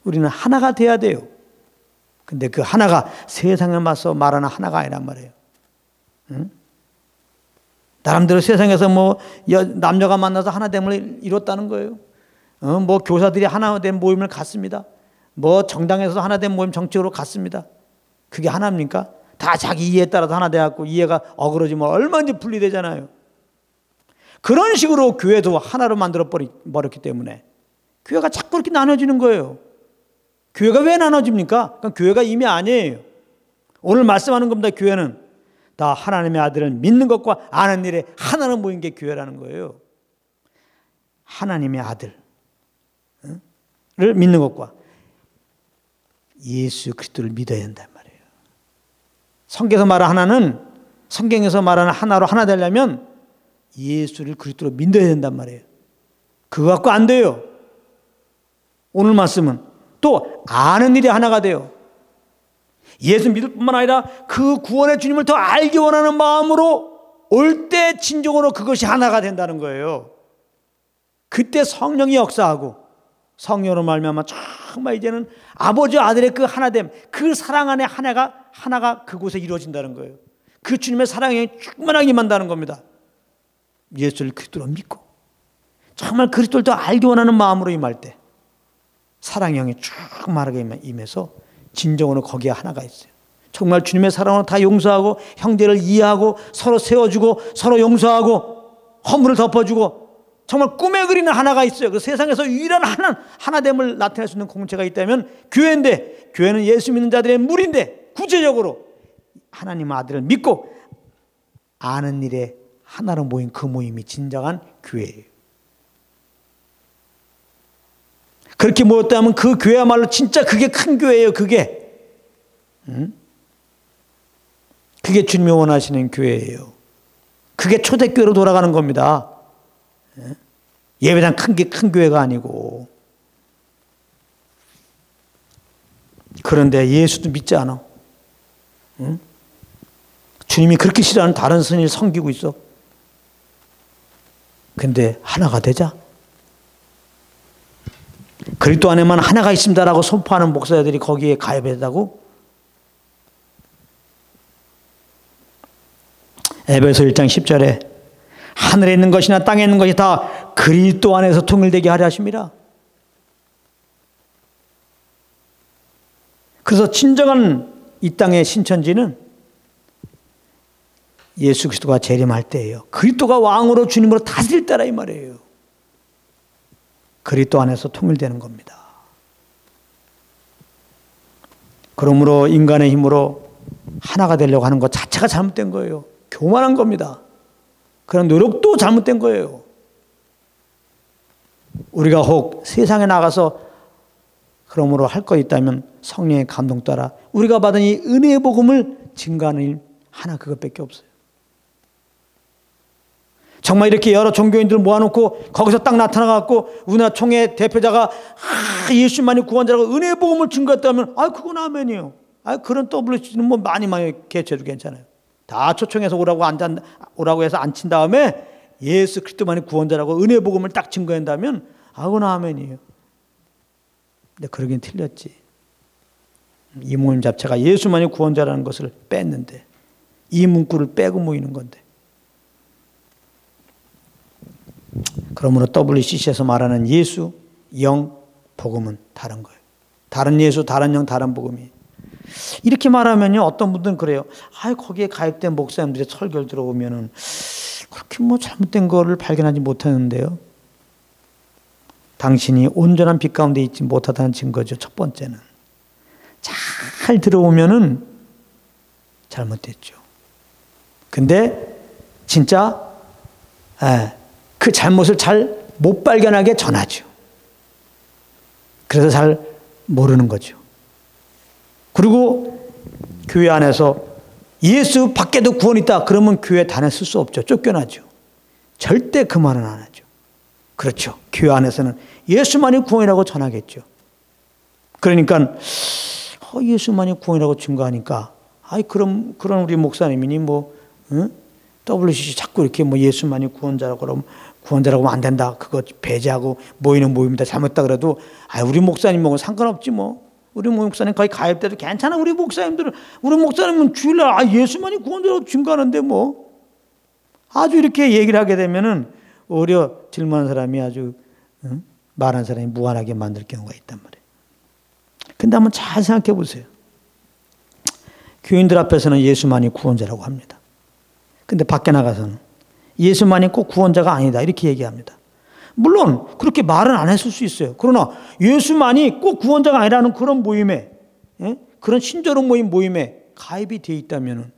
우리는 하나가 돼야 돼요. 근데 그 하나가 세상에 맞서 말하는 하나가 아니란 말이에요. 응? 나름대로 세상에서 남녀가 만나서 하나됨을 이뤘다는 거예요. 교사들이 하나된 모임을 갖습니다. 정당에서 하나된 모임 정책으로 갖습니다. 그게 하나입니까? 다 자기 이해에 따라서 하나 돼갖고 이해가 어그러지면 얼마든지 분리되잖아요. 그런 식으로 교회도 하나로 만들어 버렸기 때문에 교회가 자꾸 이렇게 나눠지는 거예요. 교회가 왜 나눠집니까? 그럼 교회가 이미 아니에요. 오늘 말씀하는 겁니다. 교회는 다 하나님의 아들을 믿는 것과 아는 일에 하나로 모인 게 교회라는 거예요. 하나님의 아들을 믿는 것과 예수 그리스도를 믿어야 된단 말이에요. 성경에서 말하는 하나로 하나 되려면 예수를 그리스도로 믿어야 된단 말이에요. 그거 갖고 안 돼요. 오늘 말씀은 또 아는 일이 하나가 돼요. 예수 믿을 뿐만 아니라 그 구원의 주님을 더 알기 원하는 마음으로 올 때 진정으로 그것이 하나가 된다는 거예요. 그때 성령이 역사하고 성령으로 말미암아 정말 이제는 아버지 아들의 그 하나됨, 그 사랑 안에 하나가 그곳에 이루어진다는 거예요. 그 주님의 사랑에 충만하게 임한다는 겁니다. 예수를 그리스도로 믿고 정말 그리스도를 더 알기 원하는 마음으로 임할 때 사랑의 영이 충만하게 임해서 진정으로 거기에 하나가 있어요. 정말 주님의 사랑으로 다 용서하고 형제를 이해하고 서로 세워주고 서로 용서하고 허물을 덮어주고 정말 꿈에 그리는 하나가 있어요. 그 세상에서 유일한 하나됨을 나타낼 수 있는 공동체가 있다면 교회인데, 교회는 예수 믿는 자들의 무리인데 구체적으로 하나님 아들을 믿고 아는 일에 하나로 모인 그 모임이 진정한 교회예요. 그렇게 모였다면 그 교회야말로 진짜 그게 큰 교회예요. 그게 주님이 원하시는 교회예요. 그게 초대교회로 돌아가는 겁니다. 예배당 큰 교회가 아니고. 그런데 예수도 믿지 않아. 주님이 그렇게 싫어하는 다른 선을 섬기고 있어. 근데 하나가 되자. 그리스도 안에만 하나가 있습니다라고 선포하는 목사들이 거기에 가입했다고? 에베소 1장 10절에 하늘에 있는 것이나 땅에 있는 것이 다 그리스도 안에서 통일되게 하려 하십니다. 그래서 진정한 이 땅의 신천지는 예수 그리스도가 재림할 때예요. 그리스도가 왕으로 주님으로 다스릴 때라 이 말이에요. 그리스도 안에서 통일되는 겁니다. 그러므로 인간의 힘으로 하나가 되려고 하는 것 자체가 잘못된 거예요. 교만한 겁니다. 그런 노력도 잘못된 거예요. 우리가 혹 세상에 나가서 그러므로 할 거 있다면 성령의 감동 따라 우리가 받은 이 은혜의 복음을 증거하는 일 하나 그것밖에 없어요. 정말 이렇게 여러 종교인들 모아놓고 거기서 딱 나타나갖고 우리나라 총회 대표자가 예수만이 구원자라고 은혜의 복음을 증거했다면 그건 아멘이에요. 그런 WC는 뭐 많이 개최해도 괜찮아요. 다 초청해서 오라고 해서 앉힌 다음에 예수 그리스도만이 구원자라고 은혜의 복음을 딱 증거한다면 그건 아멘이에요. 근데 그러긴 틀렸지. 이 모임 자체가 예수만이 구원자라는 것을 뺐는데 이 문구를 빼고 모이는 건데. 그러므로 WCC에서 말하는 예수, 영, 복음은 다른 거예요. 다른 예수, 다른 영, 다른 복음이. 이렇게 말하면요, 어떤 분들은 그래요. 거기에 가입된 목사님들의 설교를 들어보면은 그렇게 뭐 잘못된 거를 발견하지 못하는데요. 당신이 온전한 빛 가운데 있지 못하다는 증거죠. 첫 번째는. 잘 들어보면은 잘못됐죠. 근데 진짜 그 잘못을 잘 못 발견하게 전하죠. 그래서 잘 모르는 거죠. 그리고 교회 안에서 예수 밖에도 구원 있다 그러면 교회 다녔을 수 없죠. 쫓겨나죠. 절대 그 말은 안 하죠. 그렇죠. 교회 안에서는 예수만이 구원이라고 전하겠죠. 그러니까 예수만이 구원이라고 증거하니까 그런 우리 목사님이니 WCC 자꾸 이렇게 예수만이 구원자라고 그러면 구원자라고 하면 안 된다. 그거 배제하고 모이는 모임이다. 잘못다 그래도 우리 목사님하고 상관없지 뭐. 우리 목사님 거의 가입돼도 괜찮아. 우리 목사님은 주일날 예수만이 구원자라고 증거하는데 뭐. 아주 이렇게 얘기를 하게 되면은 오히려 질문하는 사람이 아주 말하는 사람이 무한하게 만들 경우가 있단 말이에요. 근데 한번 잘 생각해 보세요. 교인들 앞에서는 예수만이 구원자라고 합니다. 근데 밖에 나가서는 예수만이 꼭 구원자가 아니다 이렇게 얘기합니다. 물론 그렇게 말은 안 했을 수 있어요. 그러나 예수만이 꼭 구원자가 아니라는 그런 모임에 그런 신조론 모임에 가입이 돼 있다면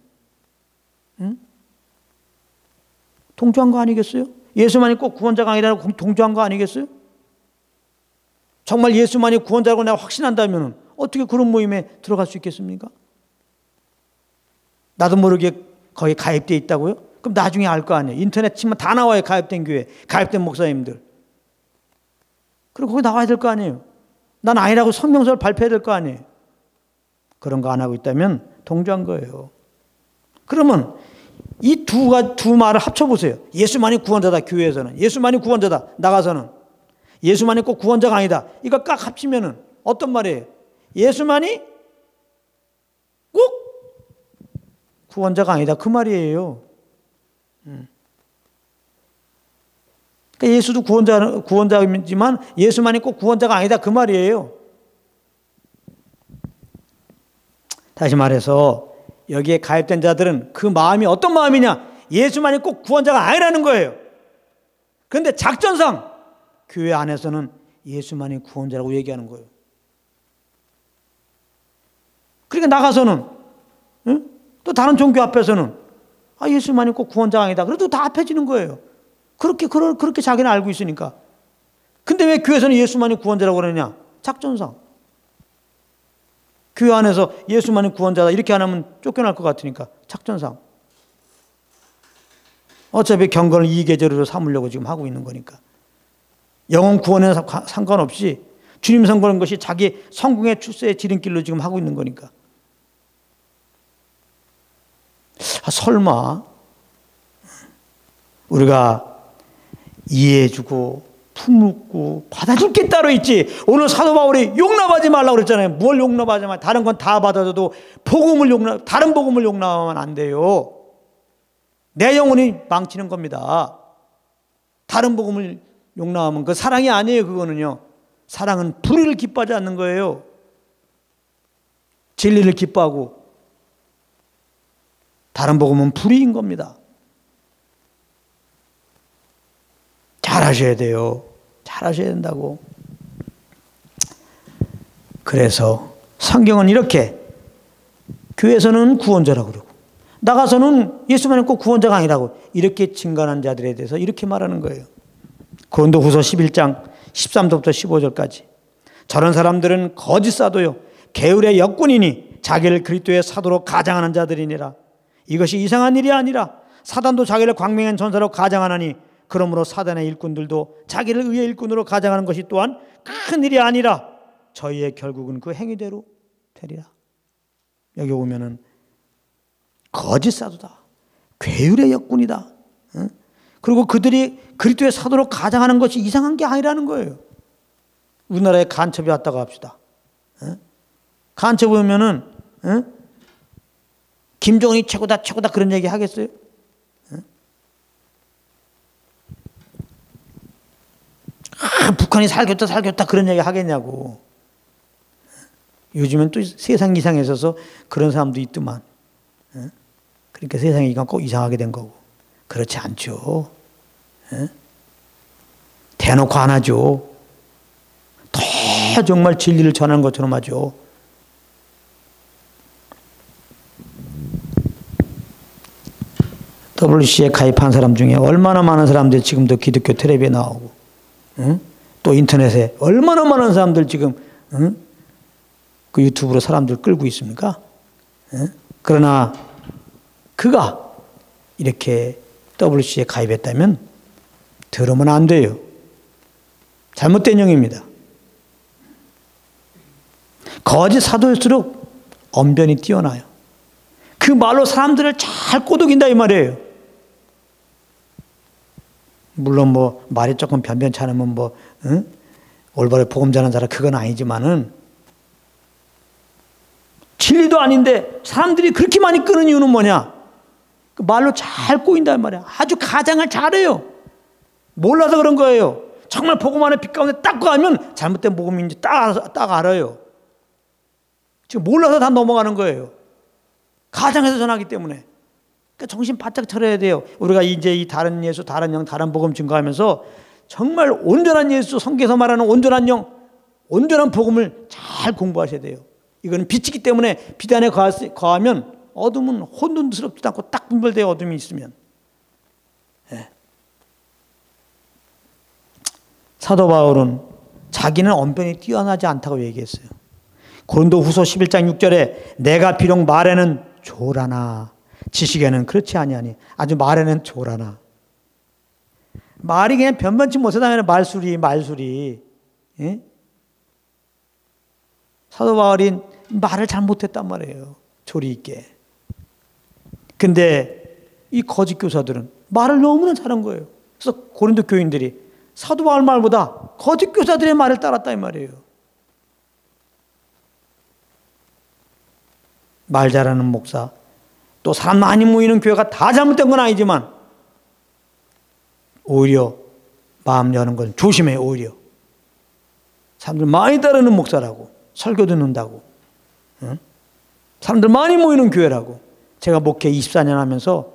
동조한 거 아니겠어요? 예수만이 꼭 구원자가 아니라고 동조한 거 아니겠어요? 정말 예수만이 구원자라고 내가 확신한다면 어떻게 그런 모임에 들어갈 수 있겠습니까? 나도 모르게 거기 가입되어 있다고요? 그럼 나중에 알 거 아니에요. 인터넷 치면 다 나와요. 가입된 교회, 가입된 목사님들. 그리고 거기 나와야 될 거 아니에요. 난 아니라고 성명서를 발표해야 될 거 아니에요. 그런 거 안 하고 있다면 동조한 거예요. 그러면 이 두 말을 합쳐보세요. 예수만이 구원자다, 교회에서는. 예수만이 구원자다, 나가서는. 예수만이 꼭 구원자가 아니다. 이거 깍 합치면은 어떤 말이에요? 예수만이 꼭 구원자가 아니다. 그 말이에요. 그러니까 예수도 구원자이지만 예수만이 꼭 구원자가 아니다. 그 말이에요. 다시 말해서 여기에 가입된 자들은 그 마음이 어떤 마음이냐? 예수만이 꼭 구원자가 아니라는 거예요. 그런데 작전상 교회 안에서는 예수만이 구원자라고 얘기하는 거예요. 그러니까 나가서는 또 다른 종교 앞에서는 예수만이 꼭 구원자가 아니다. 그래도 다 합해지는 거예요. 그렇게 자기는 알고 있으니까. 근데 왜 교회에서는 예수만이 구원자라고 그러냐? 작전상. 교회 안에서 예수만이 구원자다 이렇게 안 하면 쫓겨날 것 같으니까 작전상. 어차피 경건을 이계절으로 삼으려고 지금 하고 있는 거니까. 영혼 구원에는 상관없이 주님 선거하는 것이 자기 성공의 출세의 지름길로 지금 하고 있는 거니까. 설마 우리가 이해해주고 품고 받아줄 게 따로 있지. 오늘 사도 바울이 용납하지 말라고 그랬잖아요. 뭘 용납하지 마. 다른 건 다 받아줘도 다른 복음을 용납하면 안 돼요. 내 영혼이 망치는 겁니다. 다른 복음을 용납하면 그 사랑이 아니에요. 그거는요. 사랑은 불의를 기뻐하지 않는 거예요. 진리를 기뻐하고 다른 복음은 불의인 겁니다. 잘하셔야 돼요. 잘하셔야 된다고. 그래서 성경은 이렇게 교회에서는 구원자라고 그러고 나가서는 예수만 믿고 구원자가 아니라고 이렇게 증거하는 자들에 대해서 이렇게 말하는 거예요. 고린도후서 11장 13절부터 15절까지 저런 사람들은 거짓 사도요 게으르의 역군이니 자기를 그리스도의 사도로 가장하는 자들이니라. 이것이 이상한 일이 아니라 사단도 자기를 광명한 전사로 가장하나니 그러므로 사단의 일꾼들도 자기를 의의 일꾼으로 가장하는 것이 또한 큰 일이 아니라 저희의 결국은 그 행위대로 되리라. 여기 보면은 거짓 사도다. 괴율의 역군이다. 그리고 그들이 그리스도의 사도로 가장하는 것이 이상한 게 아니라는 거예요. 우리나라에 간첩이 왔다고 합시다. 간첩 오면은 김정은이 최고다 최고다 그런 얘기 하겠어요? 북한이 살겼다 그런 얘기 하겠냐고. 요즘엔 또 세상 이상해져서 그런 사람도 있더만. 그러니까 세상이 꼭 이상하게 된 거고. 그렇지 않죠. 대놓고 안 하죠. 더 정말 진리를 전하는 것처럼 하죠. WC에 가입한 사람 중에 얼마나 많은 사람들이 지금도 기독교 텔레비에 나오고 또 인터넷에 얼마나 많은 사람들 지금 그 유튜브로 사람들 끌고 있습니까? 그러나 그가 이렇게 WC에 가입했다면 들으면 안 돼요. 잘못된 영입니다. 거짓 사도일수록 언변이 뛰어나요. 그 말로 사람들을 잘 꼬드긴다 이 말이에요. 물론 뭐 말이 조금 변변치 않으면 뭐 올바르게 복음 전하는 사람 그건 아니지만은 진리도 아닌데 사람들이 그렇게 많이 끄는 이유는 뭐냐? 그 말로 잘 꼬인단 말이야. 아주 가장을 잘해요. 몰라서 그런 거예요. 정말 복음 안에 빛 가운데 딱 가면 잘못된 복음인지 딱 알아요. 지금 몰라서 다 넘어가는 거예요. 가장해서 전하기 때문에. 그러니까 정신 바짝 차려야 돼요. 우리가 이제 이 다른 예수, 다른 영, 다른 복음 증거하면서 정말 온전한 예수, 성경에서 말하는 온전한 영, 온전한 복음을 잘 공부하셔야 돼요. 이거는 빛이기 때문에 빛 안에 거하면 어둠은 혼돈스럽지도 않고 딱 분별되어 어둠이 있으면. 예. 사도 바울은 자기는 언변이 뛰어나지 않다고 얘기했어요. 고린도후서 11장 6절에 내가 비록 말에는 조라나 지식에는 그렇지 아니하니 아주 말에는 조라나. 말이 그냥 변변치 못하다면 말술이. 예? 사도 바울이 말을 잘 못했단 말이에요. 조리 있게. 근데 이 거짓 교사들은 말을 너무나 잘한 거예요. 그래서 고린도 교인들이 사도 바울 말보다 거짓 교사들의 말을 따랐다 이 말이에요. 말 잘하는 목사, 또 사람 많이 모이는 교회가 다 잘못된 건 아니지만 오히려 마음 여는 건 조심해요. 오히려 사람들 많이 따르는 목사라고 설교 듣는다고 사람들 많이 모이는 교회라고. 제가 목회 24년 하면서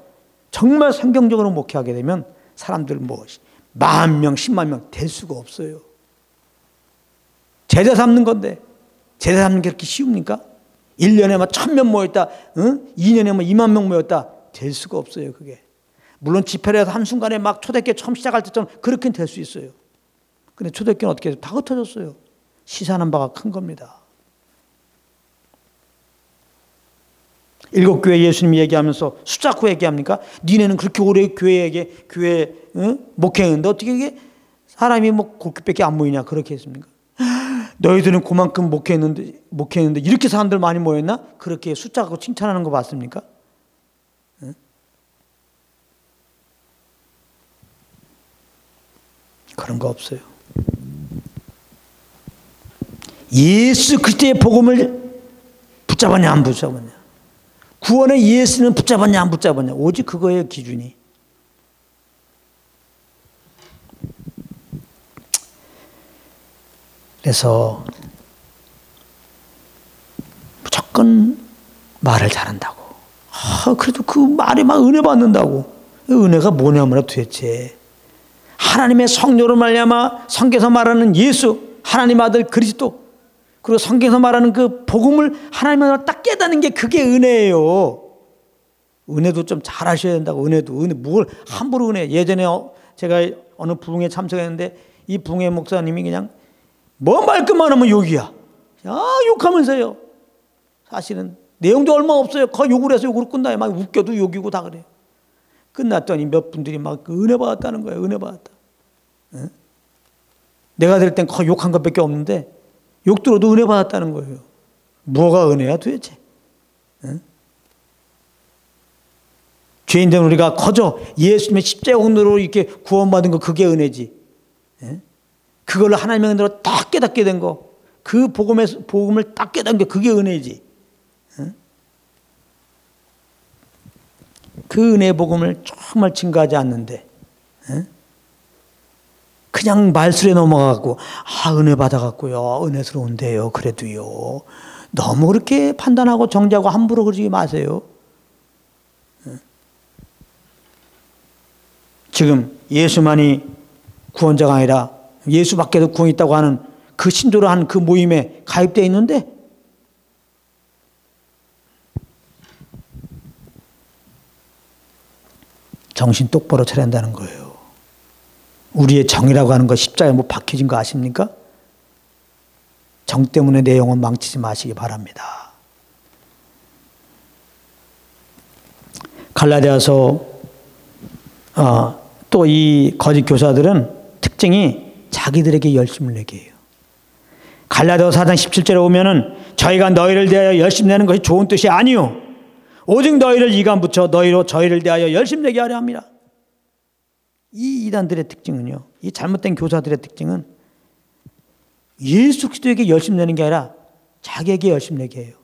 정말 성경적으로 목회하게 되면 사람들 뭐 10,000명, 10만 명 될 수가 없어요. 제자 삼는 건데 제자 삼는 게 그렇게 쉬웁니까? 1년에 막 1,000명 모였다, 2년에 뭐 2만 명 모였다, 될 수가 없어요. 그게 물론 집회를 해서 한순간에 막 초대교회 처음 시작할 때처럼 그렇게는 될 수 있어요. 근데 초대교회는 어떻게 해서 다 흩어졌어요. 시사하는 바가 큰 겁니다. 7교회 예수님이 얘기하면서 숫자코 얘기합니까? 니네는 그렇게 오래 교회 목회했는데 어떻게 이게 사람이 뭐 그렇게밖에 안 모이냐 그렇게 했습니까? 너희들은 그만큼 목회했는데 이렇게 사람들 많이 모였나? 그렇게 숫자 갖고 칭찬하는 거 봤습니까? 그런 거 없어요. 예수 그리스도의 복음을 붙잡았냐 안 붙잡았냐. 구원의 예수는 붙잡았냐 안 붙잡았냐. 오직 그거예요, 기준이. 그래서 무조건 말을 잘한다고. 그래도 그 말에 막 은혜 받는다고. 은혜가 뭐냐면 도대체 하나님의 성령으로 말미암아 성경에서 말하는 예수, 하나님 아들 그리스도, 그리고 성경에서 말하는 그 복음을 하나님으로 딱 깨닫는 게 그게 은혜예요. 은혜도 좀 잘하셔야 된다고. 은혜 뭘 함부로 은혜. 예전에 제가 어느 부흥에 참석했는데 이 부흥의 목사님이 그냥 뭐 말끝만 하면 욕이야. 욕하면서요. 사실은 내용도 얼마 없어요. 거의 욕을 해서 욕으로 끝나요. 막 웃겨도 욕이고 다 그래요. 끝났더니 몇 분들이 막 은혜 받았다는 거예요. 은혜 받았다. 응? 내가 될 땐 거의 욕한 것밖에 없는데 욕 들어도 은혜 받았다는 거예요. 뭐가 은혜야 도대체? 응? 죄인된 우리가 거저 예수님의 십자가 공로로 이렇게 구원받은 거 그게 은혜지. 응? 그걸로 하나님의 은혜로 딱 깨닫게 된 거, 그 복음을 딱 깨닫는 게 그게 은혜지. 응? 그 은혜의 복음을 정말 증거하지 않는데 그냥 말술에 넘어가고 은혜 받아갖고요, 은혜스러운데요, 그래도요, 너무 그렇게 판단하고 정죄하고 함부로 그러지 마세요. 지금 예수만이 구원자가 아니라 예수밖에도 구원이 있다고 하는 그 신조로 한 그 모임에 가입되어 있는데 정신 똑바로 차려야 한다는 거예요. 우리의 정이라고 하는 거 십자가에 뭐 박혀진 거 아십니까? 정 때문에 내 영혼 망치지 마시기 바랍니다. 갈라디아서 또 이 거짓 교사들은 특징이 자기들에게 열심을 내게 해요. 갈라디아서 4장 17절에 보면은 저희가 너희를 대하여 열심 내는 것이 좋은 뜻이 아니요 오직 너희를 이감 붙여 너희로 저희를 대하여 열심 내게 하려 합니다. 이 이단들의 특징은요, 이 잘못된 교사들의 특징은 예수 그리스도에게 열심 내는 게 아니라 자기에게 열심 내게 해요.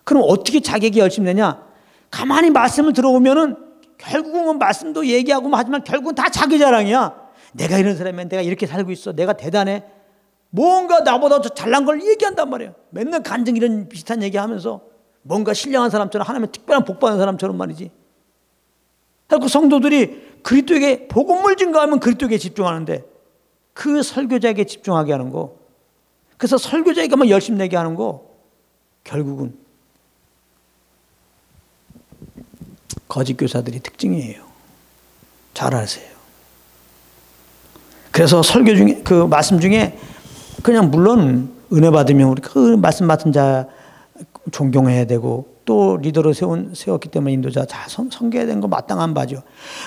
그럼 어떻게 자기에게 열심 내냐? 가만히 말씀을 들어보면은 결국은 말씀도 얘기하고 하지만 결국은 다 자기 자랑이야. 내가 이런 사람이면 내가 이렇게 살고 있어. 내가 대단해. 뭔가 나보다 더 잘난 걸 얘기한단 말이에요. 맨날 간증 이런 비슷한 얘기하면서 뭔가 신령한 사람처럼 하나님의 특별한 복 받는 사람처럼 말이지. 그리고 성도들이 그리스도에게 복음을 증거하면 그리스도에게 집중하는데 그 설교자에게 집중하게 하는 거, 그래서 설교자에게만 열심 내게 하는 거, 결국은 거짓 교사들이 특징이에요. 잘 아세요. 그래서 설교 중에 그 말씀 중에 그냥 물론 은혜 받으면 우리 그 말씀 맡은 자 존경해야 되고 또 리더로 세웠기 때문에 인도자 잘 섬겨야 되는 거 마땅한 바죠.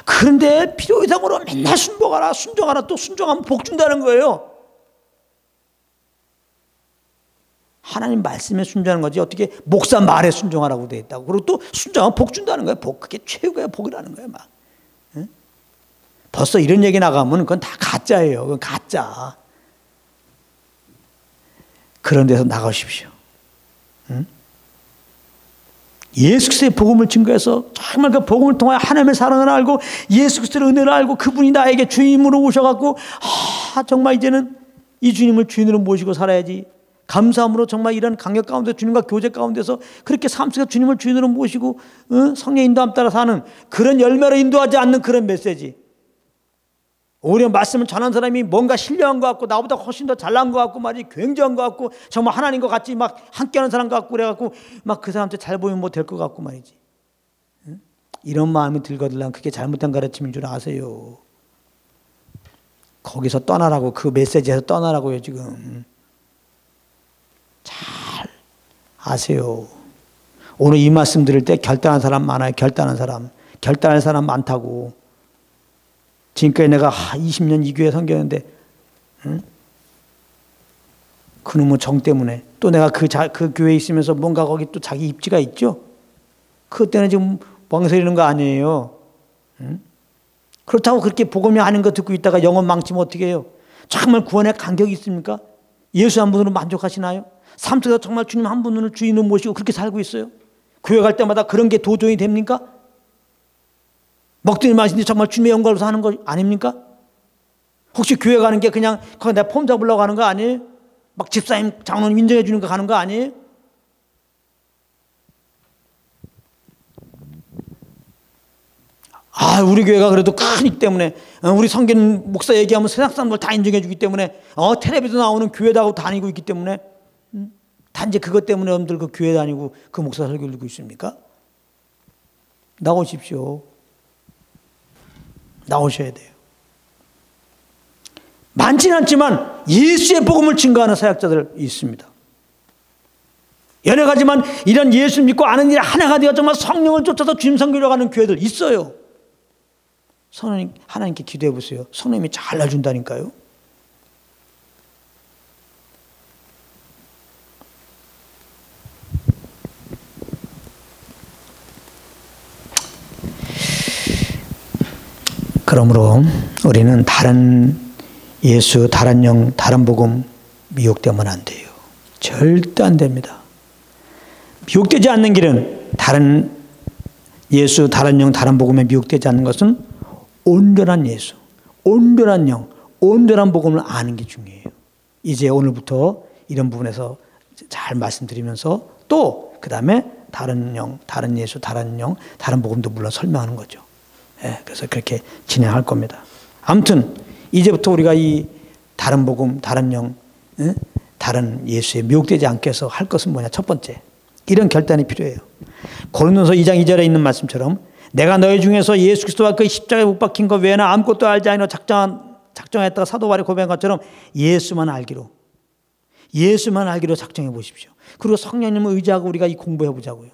그런데 필요 이상으로 맨날 순종하라 또 순종하면 복 준다는 거예요. 하나님 말씀에 순종하는 거지 어떻게 목사 말에 순종하라고 되어 있다고. 그리고 또 순종하면 복 준다는 거예요. 복, 그게 최고의 복이라는 거예요. 막. 응? 벌써 이런 얘기 나가면 그건 다 가짜예요. 그건 가짜. 그런 데서 나가십시오. 응? 예수 그리스도의 복음을 증거해서 정말 그 복음을 통하여 하나님의 사랑을 알고 예수 그리스도의 은혜를 알고 그분이 나에게 주님으로 오셔갖고 정말 이제는 이 주님을 주인으로 모시고 살아야지. 감사함으로 정말 이런 강력 가운데 주님과 교제 가운데서 그렇게 삶 속에 주님을 주인으로 모시고 성령 인도함 따라 사는 그런 열매로 인도하지 않는 그런 메시지. 오히려 말씀을 전한 사람이 뭔가 신령한 것 같고 나보다 훨씬 더 잘난 것 같고 말이지 굉장한 것 같고 정말 하나님과 같이 막 함께하는 사람 같고 그래갖고 막 그 사람한테 잘 보이면 뭐 될 것 같고 말이지. 이런 마음이 들거들랑 그게 잘못된 가르침인 줄 아세요. 거기서 떠나라고, 그 메시지에서 떠나라고요 지금. 잘 아세요. 오늘 이 말씀 들을 때 결단한 사람 많아요. 결단한 사람 많다고. 지금까지 내가 20년 이 교회 섬겼는데 그놈의 정 때문에 또 내가 그 교회에 있으면서 뭔가 거기 또 자기 입지가 있죠. 그때는 지금 멍서리는 거 아니에요. 그렇다고 그렇게 복음이 아닌 거 듣고 있다가 영혼 망치면 어떻게 해요? 정말 구원에 간격이 있습니까? 예수 한 분으로 만족하시나요? 삶 속에서 정말 주님 한 분을 주인으로 모시고 그렇게 살고 있어요? 교회 갈 때마다 그런 게 도전이 됩니까? 먹더니 마시니 정말 주님의 영광을 위해서 하는 거 아닙니까? 혹시 교회 가는 게 그냥 거기 내가 폼 잡으려고 하는 거 아니에요? 막 집사님, 장로님 인정해 주는 거 가는 거 아니에요? 우리 교회가 그래도 크기 때문에 우리 성경 목사 얘기하면 세상 사람들 다 인정해 주기 때문에 텔레비전 나오는 교회다고 다니고 있기 때문에 단지 그것 때문에 여러분들 그 교회 다니고 그 목사 설교를 듣고 있습니까? 나오십시오. 나오셔야 돼요. 많지는 않지만 예수의 복음을 증거하는 사역자들 있습니다. 여러 가지만 이런 예수 믿고 아는 일 하나가 되어 정말 성령을 쫓아서 주님 섬기려고 하는 교회들 있어요. 하나님께 기도해 보세요. 성령님이 잘 알려준다니까요. 그러므로 우리는 다른 예수, 다른 영, 다른 복음 미혹되면 안 돼요. 절대 안 됩니다. 미혹되지 않는 길은 다른 예수, 다른 영, 다른 복음에 미혹되지 않는 것은 온전한 예수, 온전한 영, 온전한 복음을 아는 게 중요해요. 이제 오늘부터 이런 부분에서 잘 말씀드리면서 또 그 다음에 다른 영, 다른 예수, 다른 영, 다른 복음도 물론 설명하는 거죠. 그래서 그렇게 진행할 겁니다. 아무튼 이제부터 우리가 이 다른 복음, 다른 영, 다른 예수에 미혹되지 않게 해서 할 것은 뭐냐? 첫 번째, 이런 결단이 필요해요. 고린도서 2장 2절에 있는 말씀처럼 내가 너희 중에서 예수 그리스도와 그 십자가에 못 박힌 것 외에는 아무것도 알지 아니하고 작정했다가 사도 바울이 고백한 것처럼 예수만 알기로 작정해 보십시오. 그리고 성령님을 의지하고 우리가 이 공부해 보자고요.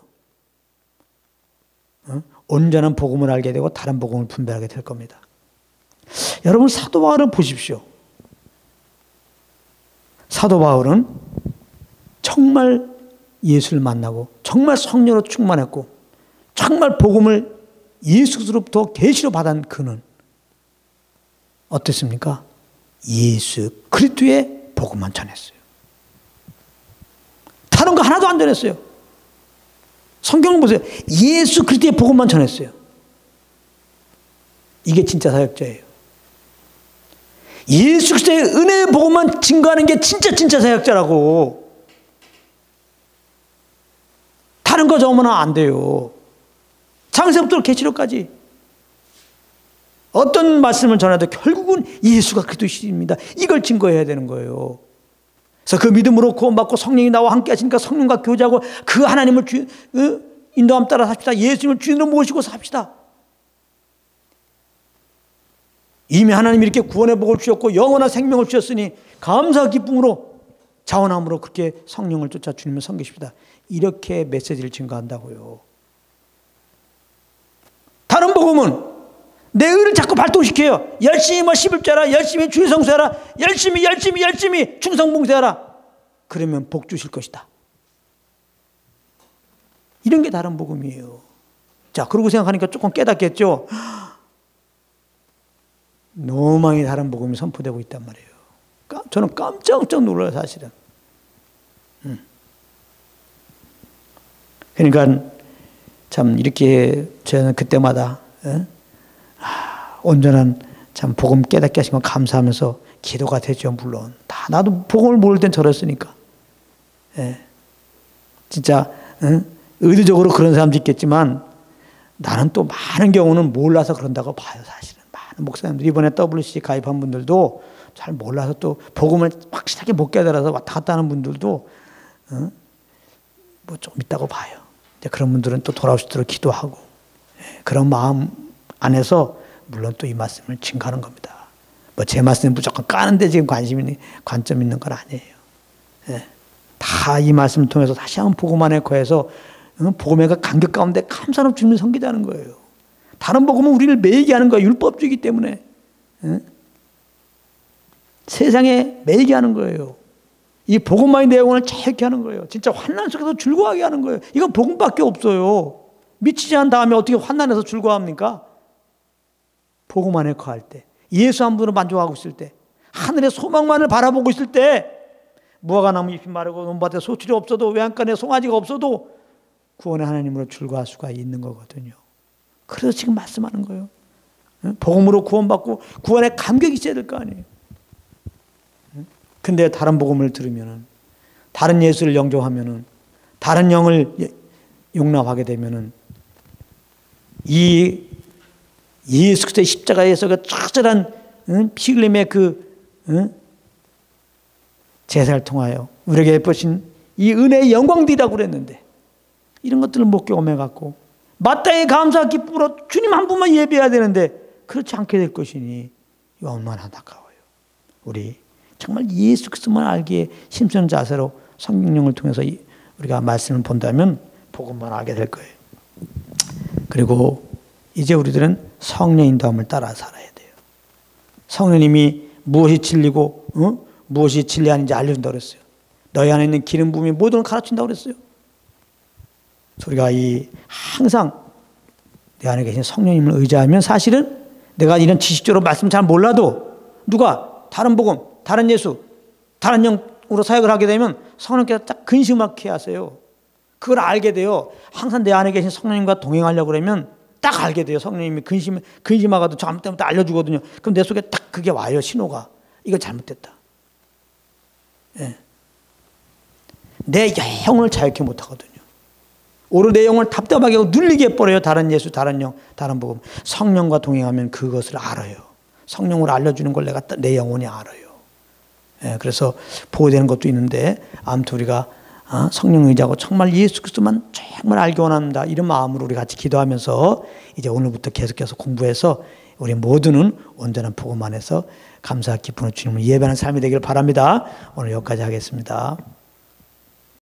온전한 복음을 알게 되고 다른 복음을 분별하게 될 겁니다. 여러분 사도 바울을 보십시오. 사도 바울은 정말 예수를 만나고 정말 성령으로 충만했고 정말 복음을 예수로부터 계시로 받은 그는 어땠습니까? 예수 그리스도의 복음만 전했어요. 다른 거 하나도 안 전했어요. 성경을 보세요. 예수 그리스도의 복음만 전했어요. 이게 진짜 사역자예요. 예수 그리스도의 은혜의 복음만 증거하는 게 진짜 사역자라고. 다른 거 적으면 안 돼요. 창세부터 계시록까지 어떤 말씀을 전해도 결국은 예수가 그리스도이십니다. 이걸 증거해야 되는 거예요. 그래서 그 믿음으로 구원받고 성령이 나와 함께 하시니까 성령과 교제하고 그 하나님을 인도함 따라 삽시다. 예수님을 주인으로 모시고 삽시다. 이미 하나님이 이렇게 구원의 복을 주셨고 영원한 생명을 주셨으니 감사 기쁨으로 자원함으로 그렇게 성령을 쫓아 주님을 섬기십시다. 이렇게 메시지를 증거한다고요. 다른 복음은 내 의를 자꾸 발동시켜요. 열심히 11조하라, 열심히 주의 성수하라, 열심히 충성봉사하라. 그러면 복 주실 것이다. 이런 게 다른 복음이에요. 자, 그러고 생각하니까 조금 깨닫겠죠. 너무 많이 다른 복음이 선포되고 있단 말이에요. 저는 깜짝 놀라요, 사실은. 그러니까 참 이렇게 저는 그때마다 온전한 참 복음 깨닫게 하신 거 감사하면서 기도가 되죠. 물론 다 나도 복음을 모를 땐 저랬으니까. 진짜 의도적으로 그런 사람도 있겠지만 나는 또 많은 경우는 몰라서 그런다고 봐요. 사실은 많은 목사님들 이번에 WC 가입한 분들도 잘 몰라서 또 복음을 확실하게 못 깨달아서 왔다 갔다 하는 분들도 뭐 좀 있다고 봐요. 이제 그런 분들은 또 돌아오시도록 기도하고 그런 마음 안에서 물론 또 이 말씀을 증거하는 겁니다. 뭐 제 말씀은 무조건 까는데 지금 관점 있는 건 아니에요. 다 이 말씀을 통해서 다시 한번 복음 안에 거해서 복음의 간격 가운데 감사로 주님을 섬기자는 거예요. 다른 복음은 우리를 매이게 하는 거예요. 율법주의이기 때문에. 세상에 매이게 하는 거예요. 이 복음만의 내용을 자유케 하는 거예요. 진짜 환난 속에서 즐거워하게 하는 거예요. 이건 복음밖에 없어요. 미치지 않은 다음에 어떻게 환난해서 즐거워합니까? 복음 안에 거할 때, 예수 한 분으로 만족하고 있을 때, 하늘의 소망만을 바라보고 있을 때, 무화과 나무 잎이 마르고 논밭에 소출이 없어도 외양간에 송아지가 없어도 구원의 하나님으로 출구할 수가 있는 거거든요. 그래서 지금 말씀하는 거예요. 복음으로 구원받고 구원의 감격이 있어야 될 거 아니에요. 근데 다른 복음을 들으면은, 다른 예수를 영접하면은, 다른 영을 용납하게 되면은, 이 예수 그리스도의 십자가에서 그 처절한 피 흘림의 제사를 통하여 우리에게 베푸신 이 은혜의 영광들이라고 그랬는데, 이런 것들을 못 경험해 갖고 마땅히 감사 기쁨으로 주님 한 분만 예배해야 되는데 그렇지 않게 될 것이니 이거 얼마나 안타까워요. 우리 정말 예수 그리스도만 알기에 힘쓰는 자세로 성령을 통해서 우리가 말씀을 본다면 복음만 알게 될 거예요. 그리고 이제 우리들은 성령 인도함을 따라 살아야 돼요. 성령님이 무엇이 진리고 무엇이 진리 아닌지 알려준다고 그랬어요. 너희 안에 있는 기름 부음이 모든 걸 가르친다고 그랬어요. 우리가 항상 내 안에 계신 성령님을 의지하면 사실은 내가 이런 지식적으로 말씀 잘 몰라도 누가 다른 복음, 다른 예수, 다른 영으로 사역을 하게 되면 성령께서 딱 근심하게 하세요. 그걸 알게 돼요. 항상 내 안에 계신 성령님과 동행하려고 그러면 딱 알게 돼요. 성령님이 근심하고도 잘못되면 알려주거든요. 그럼 내 속에 딱 그게 와요. 신호가. 이거 잘못됐다. 예. 내 영을 자유케 못하거든요. 오히려 내 영을 답답하게 하고 눌리게 해버려요. 다른 예수, 다른 영, 다른 복음. 성령과 동행하면 그것을 알아요. 성령으로 알려주는 걸 내 영혼이 알아요. 예, 그래서 보호되는 것도 있는데 아무튼 우리가 성령 의지하고 정말 예수 그리스도만 정말 알기 원합니다. 이런 마음으로 우리 같이 기도하면서 이제 오늘부터 계속해서 공부해서 우리 모두는 온전한 복음 안에서 감사 기쁨으로 주님을 예배하는 삶이 되기를 바랍니다. 오늘 여기까지 하겠습니다.